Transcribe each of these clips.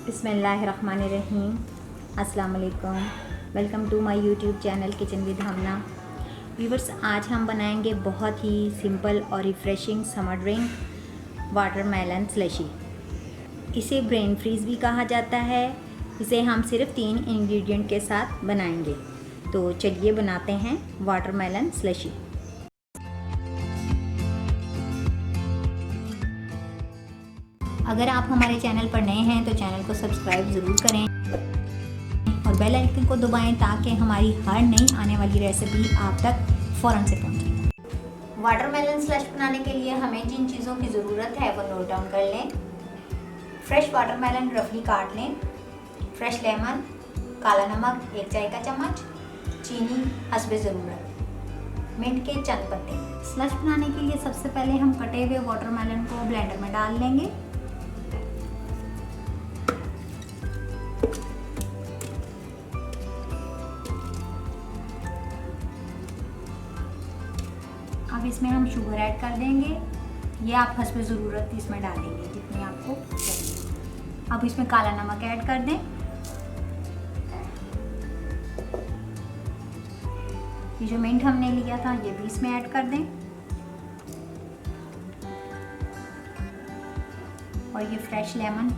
बिस्मिल्लाहिर्रहमानिर्रहीम। अस्सलाम वालेकुम। Welcome to my YouTube channel kitchen with Hamna. Viewers, आज हम बनाएंगे बहुत ही सिंपल और refreshing summer drink watermelon slushy. इसे ब्रेन फ्रीज़ भी कहा जाता है। इसे हम सिर्फ 3 इंग्रेडिएंट के साथ बनाएंगे। तो चलिए बनाते हैं वाटरमेलन स्लशी। अगर आप हमारे चैनल पर नए हैं तो चैनल को सब्सक्राइब ज़रूर करें और बेल आइकन को दबाएं ताकि हमारी हर नई आने वाली रेसिपी आप तक फ़ौरन से पहुंचे। वाटरमेलन स्लश बनाने के लिए हमें जिन चीज़ों की ज़रूरत है वो नोट डाउन कर लें। फ्रेश वाटरमेलन रफली काट लें, फ्रेश लेमन, काला नमक 1 चाय का चम्मच, चीनी हस्बे ज़रूरत, मिंट के चंद पत्ते। स्लश बनाने के लिए सबसे पहले हम कटे हुए वाटरमेलन को ब्लेंडर में डाल लेंगे। अब इसमें हम शुगर ऐड कर देंगे। ये आप हस्बे ज़रूरत इसमें डालेंगे जितनी आपको चाहिए। अब इसमें काला नमक ऐड कर दें। ये जो मिंट हमने लिया था ये भी इसमें ऐड कर दें और ये फ्रेश लेमन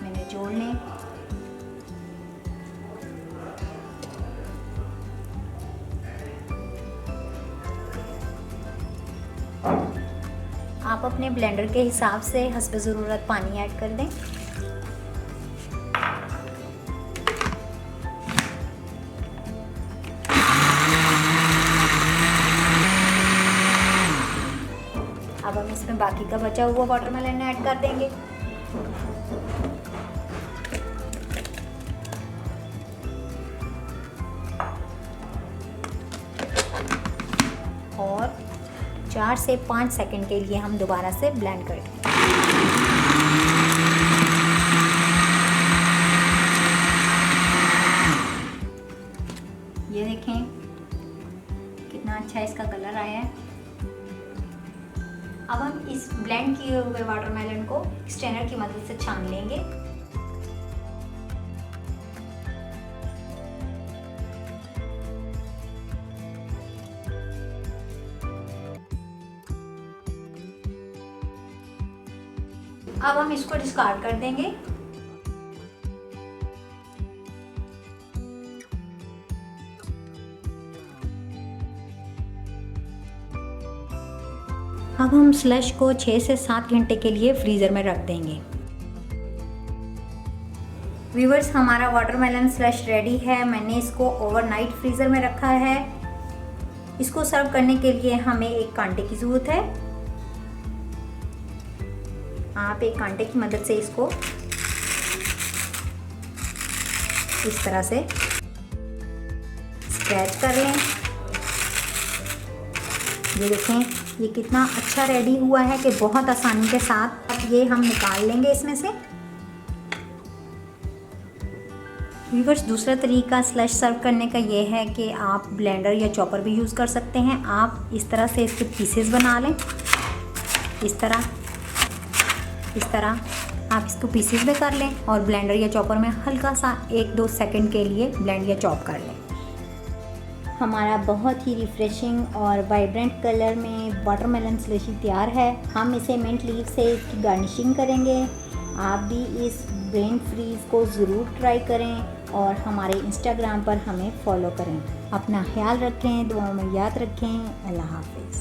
मैंने जोड़ लें। आप अपने ब्लेंडर के हिसाब से हस्बे ज़रूरत पानी ऐड कर दें। अब हम इसमें बाकी का बचा हुआ वाटरमेलन ऐड कर देंगे। और 4 से 5 सेकंड के लिए हम दोबारा से ब्लेंड करेंगे। ये देखें कितना अच्छा इसका कलर आया है। अब हम इस ब्लेंड किए हुए वाटरमेलन को स्ट्रेनर की मदद से छान लेंगे। अब हम इसको डिस्कार्ड कर देंगे। अब हम स्लश को 6 से 7 घंटे के लिए फ्रीज़र में रख देंगे। व्यूवर्स, हमारा वाटरमेलन स्लश रेडी है। मैंने इसको ओवरनाइट फ्रीज़र में रखा है। इसको सर्व करने के लिए हमें एक कांटे की ज़रूरत है। आप एक कांटे की मदद से इसको इस तरह से स्क्रैच कर लें। ये देखें ये कितना अच्छा रेडी हुआ है कि बहुत आसानी के साथ। अब ये हम निकाल लेंगे इसमें से। व्यूवर्स, दूसरा तरीका स्लश सर्व करने का ये है कि आप ब्लेंडर या चॉपर भी यूज़ कर सकते हैं। आप इस तरह से इसके पीसेस बना लें। इस तरह आप इसको पीसेस में कर लें और ब्लेंडर या चॉपर में हल्का सा 1-2 सेकंड के लिए ब्लेंड या चॉप कर लें। हमारा बहुत ही रिफ़्रेशिंग और वाइब्रेंट कलर में वाटरमेलन स्लशी तैयार है। हम इसे मिंट लीफ से इसकी गार्निशिंग करेंगे। आप भी इस ब्रेन फ्रीज़ को ज़रूर ट्राई करें और हमारे इंस्टाग्राम पर हमें फॉलो करें। अपना ख्याल रखें, दुआओं में याद रखें। अल्लाह हाफ़िज़।